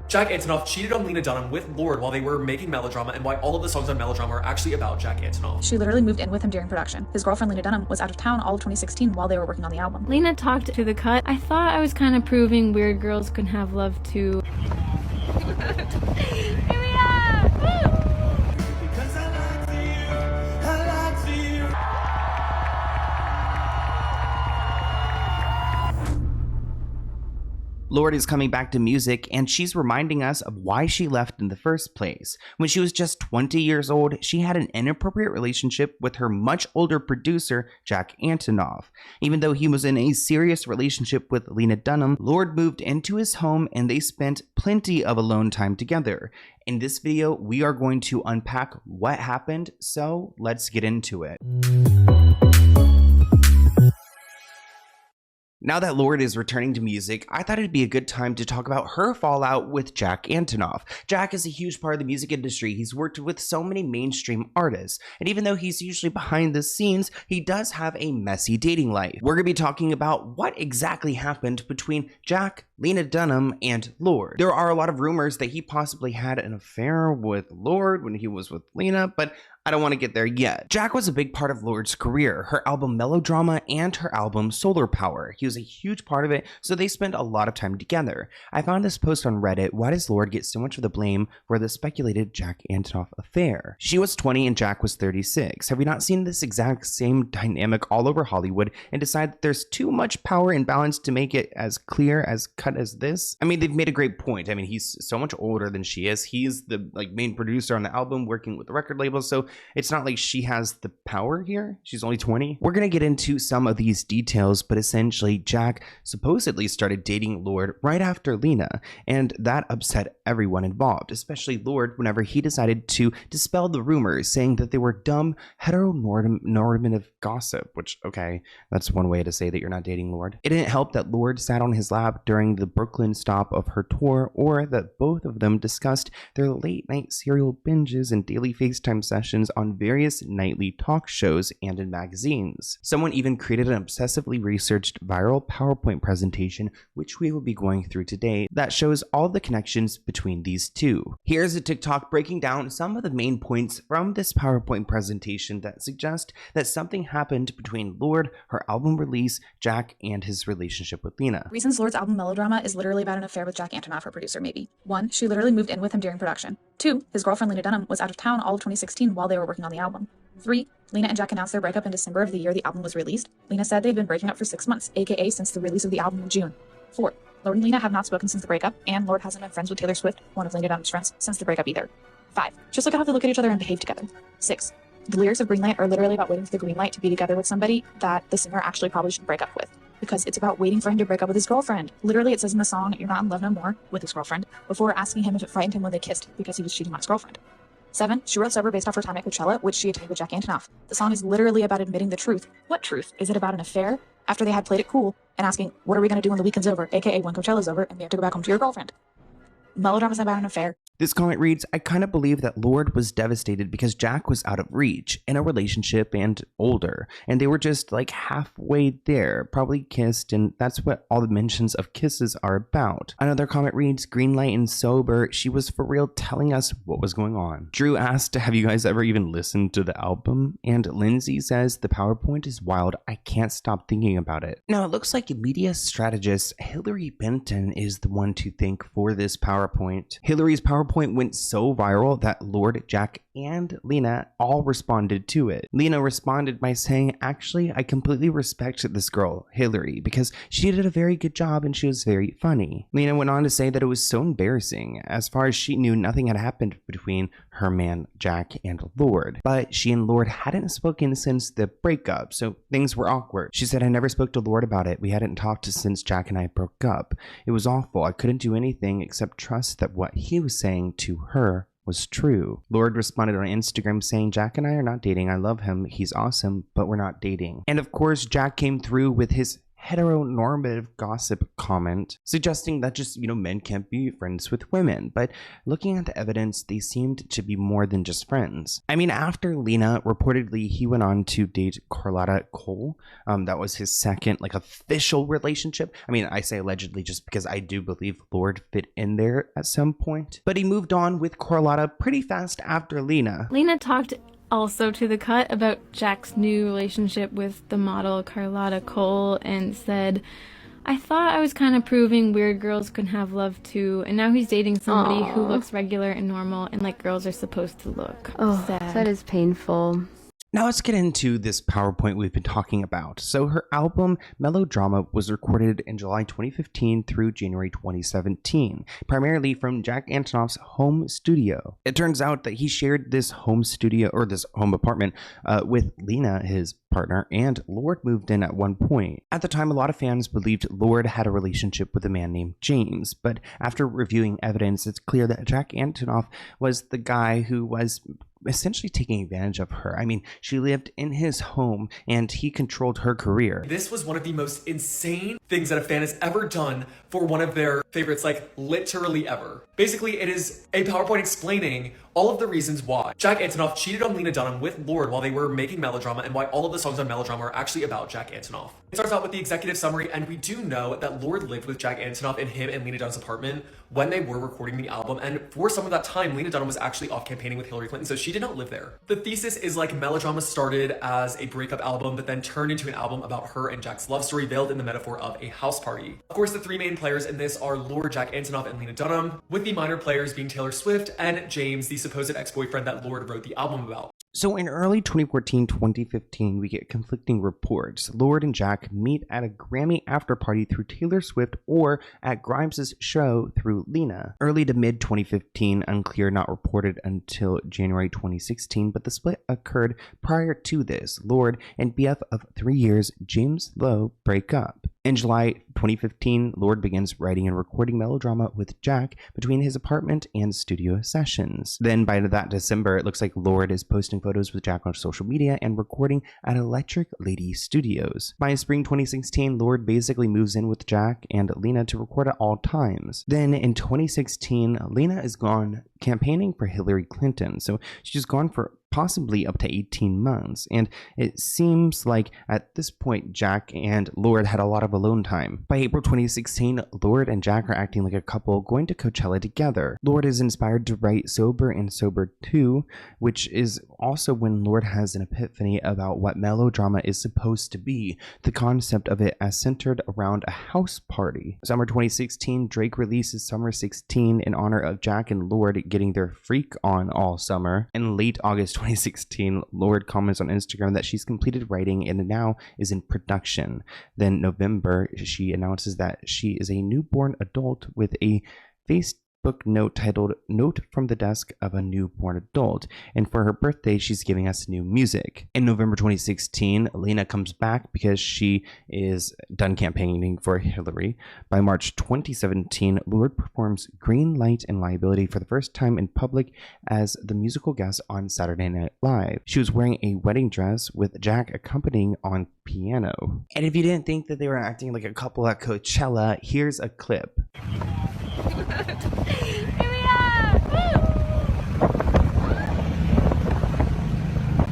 Jack Antonoff cheated on Lena Dunham with Lorde while they were making Melodrama, and why all of the songs on Melodrama are actually about Jack Antonoff. She literally moved in with him during production. His girlfriend Lena Dunham was out of town all of 2016 while they were working on the album. Lena talked to The Cut. I thought I was kind of proving weird girls can have love too. Here we are! Woo! Lorde is coming back to music, and she's reminding us of why she left in the first place. When she was just 20 years old, she had an inappropriate relationship with her much older producer, Jack Antonoff. Even though he was in a serious relationship with Lena Dunham, Lorde moved into his home and they spent plenty of alone time together. In this video, we are going to unpack what happened, so let's get into it. Now that Lorde is returning to music, I thought it'd be a good time to talk about her fallout with Jack Antonoff. Jack is a huge part of the music industry. He's worked with so many mainstream artists, and even though he's usually behind the scenes, he does have a messy dating life. We're going to be talking about what exactly happened between Jack, Lena Dunham, and Lorde. There are a lot of rumors that he possibly had an affair with Lorde when he was with Lena, but I don't want to get there yet. Jack was a big part of Lorde's career, her album Melodrama and her album Solar Power. He was a huge part of it, so they spent a lot of time together. I found this post on Reddit, why does Lorde get so much of the blame for the speculated Jack Antonoff affair? She was 20 and Jack was 36. Have we not seen this exact same dynamic all over Hollywood and decide that there's too much power and balance to make it as clear as cut as this? I mean, they've made a great point. I mean, he's so much older than she is. He's the main producer on the album, working with the record label, so it's not like she has the power here. She's only 20. We're going to get into some of these details, but essentially Jack supposedly started dating Lorde right after Lena, and that upset everyone involved, especially Lorde whenever he decided to dispel the rumors, saying that they were dumb heteronormative gossip, which, okay, that's one way to say that you're not dating Lorde. It didn't help that Lorde sat on his lap during the Brooklyn stop of her tour, or that both of them discussed their late night serial binges and daily FaceTime sessions on various nightly talk shows and in magazines. Someone even created an obsessively researched viral PowerPoint presentation, which we will be going through today, that shows all the connections between these two. Here's a TikTok breaking down some of the main points from this PowerPoint presentation that suggest that something happened between Lorde, her album release, Jack, and his relationship with Lena. Reasons Lorde's album Melodrama is literally about an affair with Jack Antonoff, her producer, maybe. 1. She literally moved in with him during production. 2. His girlfriend Lena Dunham was out of town all of 2016 while they were working on the album. 3. Lena and Jack announced their breakup in December of the year the album was released. Lena said they've been breaking up for 6 months, aka since the release of the album in June. 4. Lorde and Lena have not spoken since the breakup, and Lorde hasn't been friends with Taylor Swift, one of Lena Dunham's friends, since the breakup either. 5. Just look at how they look at each other and behave together. 6. The lyrics of Greenlight are literally about waiting for the green light to be together with somebody that the singer actually probably should break up with, because it's about waiting for him to break up with his girlfriend. Literally, it says in the song, "You're not in love no more" with his girlfriend, before asking him if it frightened him when they kissed because he was cheating on his girlfriend. 7. She wrote Sober based off her time at Coachella, which she attended with Jack Antonoff. The song is literally about admitting the truth. What truth? Is it about an affair? After they had played it cool and asking, what are we going to do when the weekend's over, aka when Coachella's over and we have to go back home to your girlfriend? Melodrama's about an affair. This comment reads, I kind of believe that Lorde was devastated because Jack was out of reach, in a relationship and older, and they were just like halfway there, probably kissed, and that's what all the mentions of kisses are about. Another comment reads, Greenlight and Sober, she was for real telling us what was going on. Drew asked, have you guys ever even listened to the album? And Lindsay says, the PowerPoint is wild, I can't stop thinking about it. Now it looks like media strategist Hillary Benton is the one to thank for this PowerPoint. Hillary's PowerPoint went so viral that Lorde, Jack, and Lena all responded to it. Lena responded by saying, actually, I completely respect this girl, Hillary, because she did a very good job and she was very funny. Lena went on to say that it was so embarrassing. As far as she knew, nothing had happened between her man, Jack, and Lorde. But she and Lorde hadn't spoken since the breakup, so things were awkward. She said, I never spoke to Lorde about it. We hadn't talked since Jack and I broke up. It was awful. I couldn't do anything except trust that what he was saying to her was true. Lorde responded on Instagram saying, Jack and I are not dating. I love him. He's awesome, but we're not dating. And of course, Jack came through with his heteronormative gossip comment suggesting that just, men can't be friends with women. But looking at the evidence, they seemed to be more than just friends. I mean, after Lena, reportedly, he went on to date Carlotta Cole. That was his second, official relationship. I mean, I say allegedly just because I do believe Lorde fit in there at some point. But he moved on with Carlotta pretty fast after Lena. Lena talked also to the cut about Jack's new relationship with the model Carlotta Cole and said, I thought I was kind of proving weird girls can have love too, and now he's dating somebody who looks regular and normal and like girls are supposed to look. Oh, sad. that is painful. Now let's get into this PowerPoint we've been talking about. So her album Melodrama was recorded in July 2015 through January 2017, primarily from Jack Antonoff's home studio. It turns out that he shared this home studio, or this home apartment, with Lena, his partner, and Lorde moved in at one point. At the time, a lot of fans believed Lorde had a relationship with a man named James, but after reviewing evidence, it's clear that Jack Antonoff was the guy who was essentially taking advantage of her. I mean, she lived in his home and he controlled her career. This was one of the most insane things that a fan has ever done for one of their favorites, literally ever. Basically, it is a PowerPoint explaining all of the reasons why Jack Antonoff cheated on Lena Dunham with Lorde while they were making Melodrama, and why all of the songs on Melodrama are actually about Jack Antonoff. It starts out with the executive summary, and we do know that Lorde lived with Jack Antonoff in him and Lena Dunham's apartment when they were recording the album, and for some of that time, Lena Dunham was actually off campaigning with Hillary Clinton, so she did not live there. The thesis is Melodrama started as a breakup album, but then turned into an album about her and Jack's love story, veiled in the metaphor of a house party. Of course, the three main players in this are Lorde, Jack Antonoff, and Lena Dunham, with the minor players being Taylor Swift and James, the supposed ex-boyfriend that Lorde wrote the album about. So in early 2014-2015, we get conflicting reports. Lorde and Jack meet at a Grammy after party through Taylor Swift or at Grimes' show through Lena. Early to mid 2015, unclear, not reported until January 2016, but the split occurred prior to this. Lorde and BF of 3 years, James Lowe, break up. In July 2015, Lorde begins writing and recording Melodrama with Jack between his apartment and studio sessions. Then by that December, it looks like Lorde is posting photos with Jack on social media and recording at Electric Lady Studios. By spring 2016, Lorde basically moves in with Jack and Lena to record at all times. Then in 2016, Lena is gone campaigning for Hillary Clinton, so she's gone for possibly up to 18 months, and it seems like at this point Jack and Lorde had a lot of alone time. By April 2016, Lorde and Jack are acting like a couple going to Coachella together. Lorde is inspired to write Sober and Sober 2, which is also when Lorde has an epiphany about what Melodrama is supposed to be, the concept of it as centered around a house party. Summer 2016, Drake releases Summer 16 in honor of Jack and Lorde getting their freak on all summer. In late August 2016, Lorde comments on Instagram that she's completed writing and now is in production. Then November, she announces that she is a newborn adult with a Facebook note titled Note from the Desk of a Newborn Adult, and for her birthday she's giving us new music. In November 2016, Lena comes back because she is done campaigning for Hillary. By March 2017, Lorde performs Green Light and Liability for the first time in public as the musical guest on Saturday Night Live. She was wearing a wedding dress with Jack accompanying on piano. And if you didn't think that they were acting like a couple at Coachella, here's a clip. Here we are! Woo!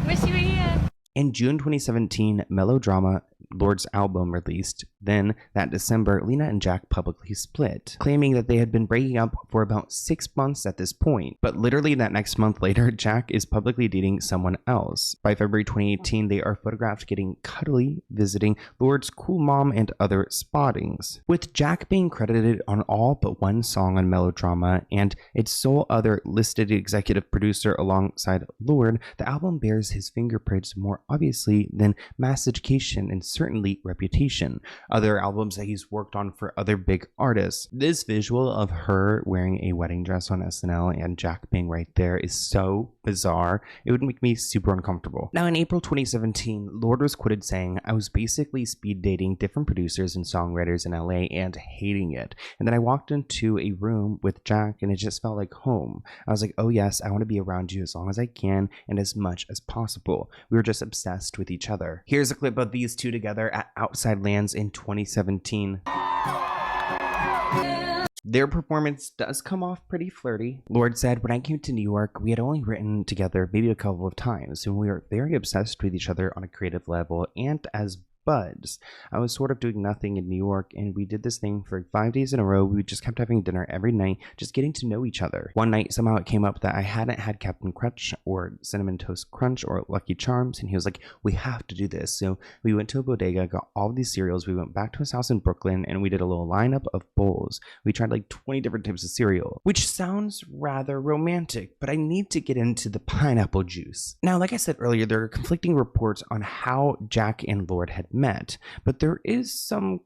Wish you were here. In June 2017, Melodrama, Lorde's album, released. Then, that December, Lena and Jack publicly split, claiming that they had been breaking up for about 6 months at this point. But literally that next month later, Jack is publicly dating someone else. By February 2018, they are photographed getting cuddly, visiting Lorde's cool mom and other spottings. With Jack being credited on all but one song on Melodrama and its sole other listed executive producer alongside Lorde, the album bears his fingerprints more obviously than Mass Education and certainly Reputation, other albums that he's worked on for other big artists. This visual of her wearing a wedding dress on SNL and Jack being right there is so bizarre, it would make me super uncomfortable. Now in April 2017, Lorde was quoted saying, "I was basically speed dating different producers and songwriters in LA and hating it. And then I walked into a room with Jack and it just felt like home. I was like, oh yes, I want to be around you as long as I can and as much as possible. We were just obsessed with each other." Here's a clip of these two together at Outside Lands in 2017. Their performance does come off pretty flirty. Lorde said, "When I came to New York, we had only written together maybe a couple of times, and we were very obsessed with each other on a creative level and as buds. I was sort of doing nothing in New York, and we did this thing for 5 days in a row. We just kept having dinner every night, just getting to know each other. One night, somehow it came up that I hadn't had Captain Crunch or Cinnamon Toast Crunch or Lucky Charms, and he was like, we have to do this. So we went to a bodega, got all of these cereals. We went back to his house in Brooklyn, and we did a little lineup of bowls. We tried like 20 different types of cereal, which sounds rather romantic, but I need to get into the pineapple juice. Now, like I said earlier, there are conflicting reports on how Jack and Lorde had met, but there is some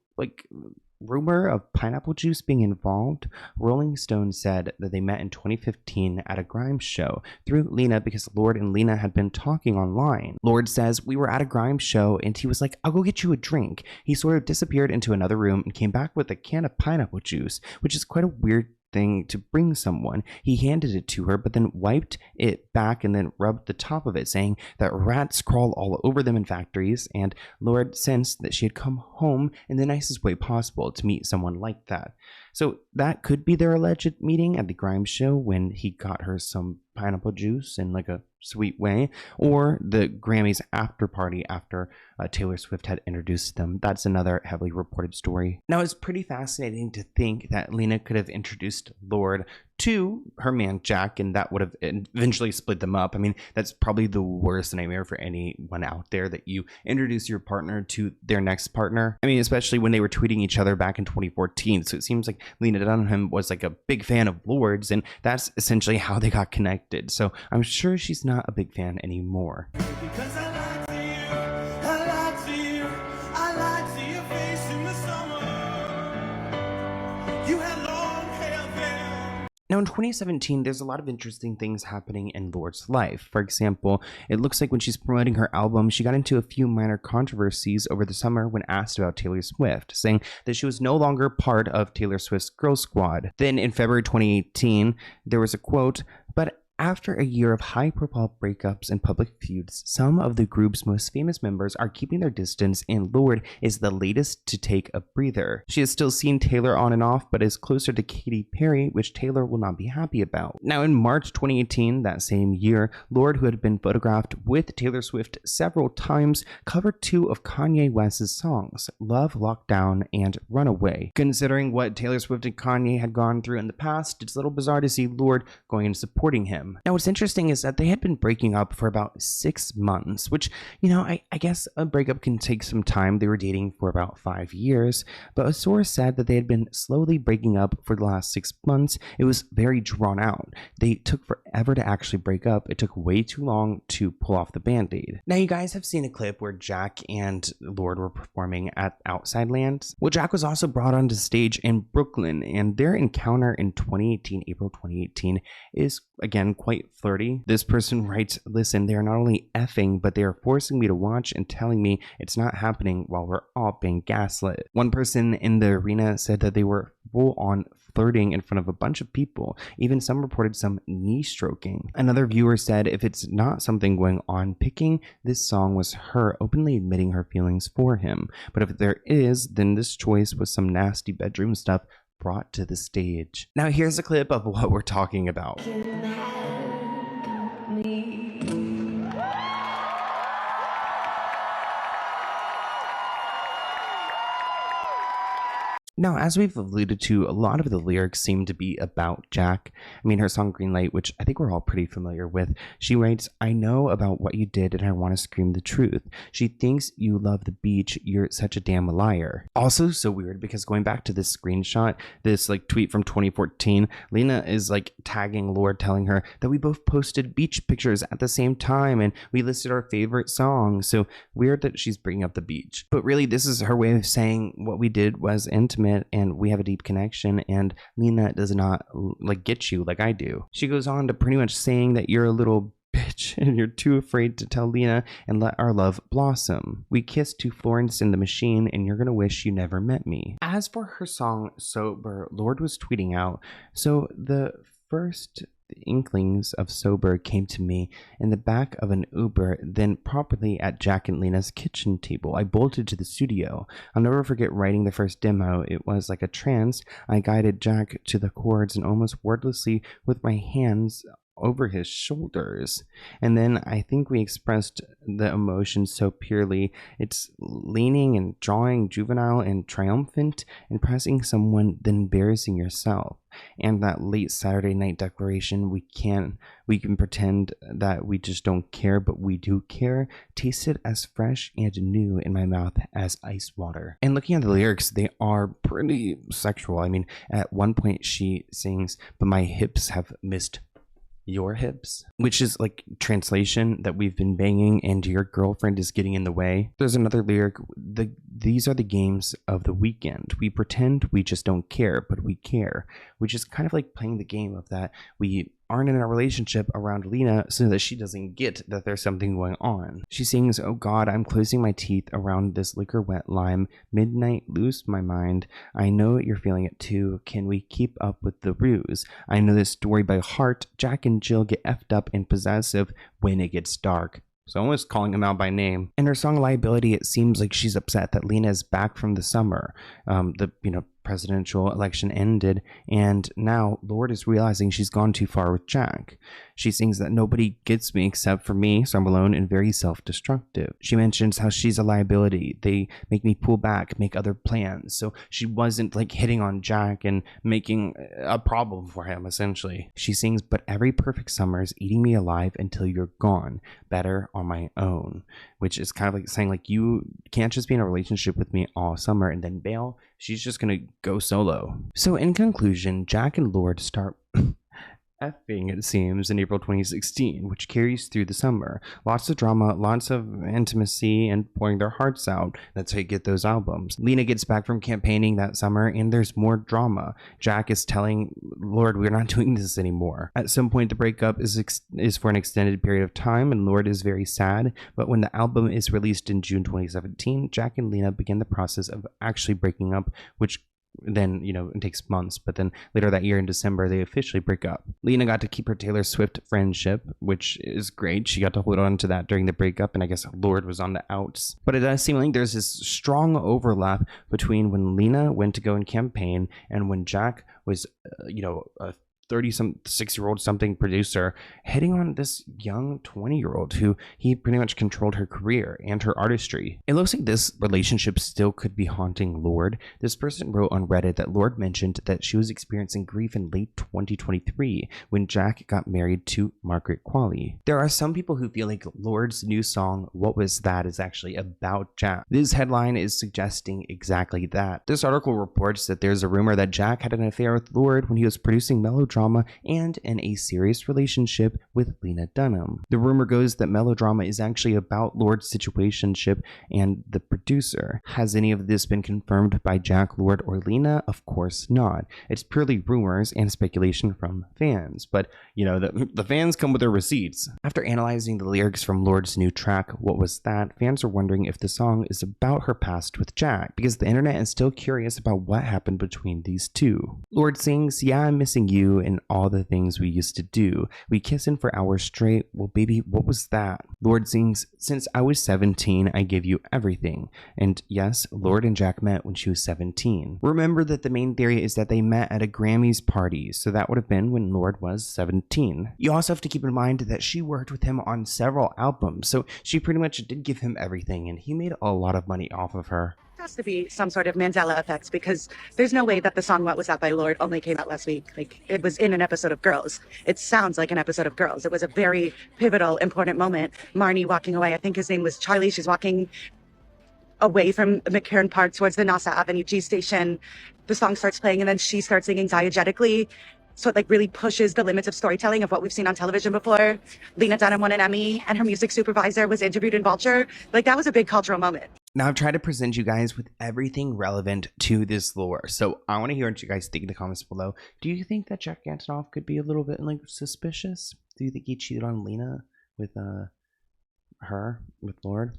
rumor of pineapple juice being involved. Rolling Stone said that they met in 2015 at a Grimes show through Lena because Lorde and Lena had been talking online. Lorde says, "We were at a Grimes show and he was like, I'll go get you a drink." He sort of disappeared into another room and came back with a can of pineapple juice, which is quite a weird thing to bring someone. He handed it to her, but then wiped it back and then rubbed the top of it, saying that rats crawl all over them in factories, and Lorde sensed that she had come home in the nicest way possible to meet someone like that. So that could be their alleged meeting at the Grimes show when he got her some pineapple juice in like a sweet way, or the Grammys after party after Taylor Swift had introduced them. That's another heavily reported story. Now, it's pretty fascinating to think that Lena could have introduced Lorde to her man Jack, and that would have eventually split them up. I mean, that's probably the worst nightmare for anyone out there, that you introduce your partner to their next partner. I mean, especially when they were tweeting each other back in 2014. So it seems like Lena Dunham was like a big fan of Lorde's, and that's essentially how they got connected. So I'm sure she's not a big fan anymore. Because I lied to you, I lied to you, I lied to your face in the summer. You had long hair then. Now in 2017, there's a lot of interesting things happening in Lorde's life. For example, it looks like when she's promoting her album, she got into a few minor controversies over the summer when asked about Taylor Swift, saying that she was no longer part of Taylor Swift's Girl Squad. Then in February 2018, there was a quote, "But after a year of high-profile breakups and public feuds, some of the group's most famous members are keeping their distance, and Lorde is the latest to take a breather. She has still seen Taylor on and off, but is closer to Katy Perry, which Taylor will not be happy about." Now, in March 2018, that same year, Lorde, who had been photographed with Taylor Swift several times, covered two of Kanye West's songs, Love, Lockdown, and Runaway. Considering what Taylor Swift and Kanye had gone through in the past, it's a little bizarre to see Lorde going and supporting him. Now, what's interesting is that they had been breaking up for about 6 months, which, I guess a breakup can take some time. They were dating for about 5 years, but a source said that they had been slowly breaking up for the last 6 months. It was very drawn out. They took forever to actually break up. It took way too long to pull off the band-aid. Now, you guys have seen a clip where Jack and Lorde were performing at Outside Lands. Well, Jack was also brought onto stage in Brooklyn, and their encounter in April 2018, is, again, quite flirty. This person writes, "Listen, they are not only effing, but they are forcing me to watch and telling me it's not happening while we're all being gaslit." One person in the arena said that they were full on flirting in front of a bunch of people. Even some reported some knee stroking. Another viewer said if it's not something going on, picking this song was her openly admitting her feelings for him. But if there is, then this choice was some nasty bedroom stuff brought to the stage. Now here's a clip of what we're talking about. Now, as we've alluded to, a lot of the lyrics seem to be about Jack. I mean, her song Green Light, which I think we're all pretty familiar with, she writes, "I know about what you did and I want to scream the truth. She thinks you love the beach. You're such a damn liar." Also so weird because going back to this screenshot, this tweet from 2014, Lena is tagging Lorde, telling her that we both posted beach pictures at the same time and we listed our favorite songs. So weird that she's bringing up the beach. But really, this is her way of saying what we did was intimate and we have a deep connection, and Lena does not get you like I do. She goes on to pretty much saying that you're a little bitch and you're too afraid to tell Lena and let our love blossom. We kissed to Florence in the Machine and you're gonna wish you never met me. As for her song Sober, Lorde was tweeting out, "So the first The inklings of sober came to me in the back of an Uber, then properly at Jack and Lena's kitchen table. I bolted to the studio. I'll never forget writing the first demo. It was like a trance. I guided Jack to the chords and almost wordlessly with my hands over his shoulders. And then I think we expressed the emotion so purely. It's leaning and drawing, juvenile and triumphant, impressing someone, then embarrassing yourself. And that late Saturday night declaration, we can pretend that we just don't care, but we do care, tasted as fresh and new in my mouth as ice water. And looking at the lyrics, they are pretty sexual. I mean, at one point she sings, "But my hips have missed your hips," which is like translation that we've been banging and your girlfriend is getting in the way. There's another lyric, these are the games of the weekend. We pretend we just don't care, but we care, which is kind of like playing the game of that we aren't in a relationship around Lena so that she doesn't get that there's something going on. She sings, "Oh God, I'm closing my teeth around this liquor wet lime. Midnight, lose my mind. I know you're feeling it too. Can we keep up with the ruse? I know this story by heart. Jack and Jill get effed up and possessive when it gets dark." So almost calling him out by name. In her song Liability, it seems like she's upset that Lena is back from the summer. The presidential election ended, and now Lorde is realizing she's gone too far with Jack. She sings that nobody gets me except for me, so I'm alone and very self-destructive. She mentions how she's a liability. They make me pull back, make other plans. So she wasn't like hitting on Jack and making a problem for him, essentially. She sings, "But every perfect summer is eating me alive until you're gone. Better on my own," which is kind of like saying, like, you can't just be in a relationship with me all summer and then bail. She's just gonna go solo. So in conclusion, Jack and Lorde start effing, it seems, in April 2016, which carries through the summer. Lots of drama, lots of intimacy, and pouring their hearts out. That's how you get those albums. Lena gets back from campaigning that summer, and there's more drama. Jack is telling Lorde, "We're not doing this anymore." At some point, the breakup is for an extended period of time, and Lorde is very sad. But when the album is released in June 2017, Jack and Lena begin the process of actually breaking up, which then, it takes months, but then later that year in December, they officially break up. Lena got to keep her Taylor Swift friendship, which is great. She got to hold on to that during the breakup, and I guess Lorde was on the outs. But it does seem like there's this strong overlap between when Lena went to go and campaign and when Jack was, a 36-year-old something producer hitting on this young 20-year-old who he pretty much controlled her career and her artistry. It looks like this relationship still could be haunting Lorde. This person wrote on Reddit that Lorde mentioned that she was experiencing grief in late 2023 when Jack got married to Margaret Qualley. There are some people who feel like Lorde's new song, "What Was That?" is actually about Jack. This headline is suggesting exactly that. This article reports that there's a rumor that Jack had an affair with Lorde when he was producing Melodrama and in a serious relationship with Lena Dunham. The rumor goes that Melodrama is actually about Lorde's situationship and the producer. Has any of this been confirmed by Jack, Lorde, or Lena? Of course not. It's purely rumors and speculation from fans, but the fans come with their receipts. After analyzing the lyrics from Lorde's new track, "What Was That?", fans are wondering if the song is about her past with Jack, because the internet is still curious about what happened between these two. Lorde sings, "Yeah, I'm missing you and all the things we used to do. We kissing for hours straight. Well, baby, what was that?" Lorde sings, "Since I was 17, I give you everything." And yes, Lorde and Jack met when she was 17. Remember that the main theory is that they met at a Grammys party, so that would have been when Lorde was 17. You also have to keep in mind that she worked with him on several albums, so she pretty much did give him everything, and he made a lot of money off of her. Has to be some sort of Mandela effect, because there's no way that the song "What Was That" by Lorde only came out last week. Like, it was in an episode of Girls. It sounds like an episode of Girls. It was a very pivotal, important moment. Marnie walking away, I think his name was Charlie. She's walking away from McCarran Park towards the Nassau Avenue G station. The song starts playing, and then she starts singing diegetically. So it really pushes the limits of storytelling of what we've seen on television before. Lena Dunham won an Emmy, and her music supervisor was interviewed in Vulture. That was a big cultural moment. Now, I've tried to present you guys with everything relevant to this lore, so I want to hear what you guys think in the comments below. Do you think that Jack Antonoff could be a little bit suspicious? Do you think he cheated on Lena with with Lorde?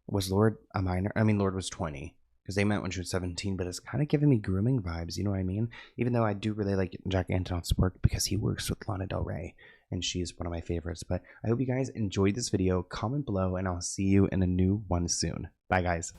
Was Lorde a minor? I mean, Lorde was 20. because they met when she was 17, but it's kind of giving me grooming vibes, you know what I mean? Even though I do really like Jack Antonoff's work because he works with Lana Del Rey, and she's one of my favorites. But I hope you guys enjoyed this video. Comment below, and I'll see you in a new one soon. Bye, guys.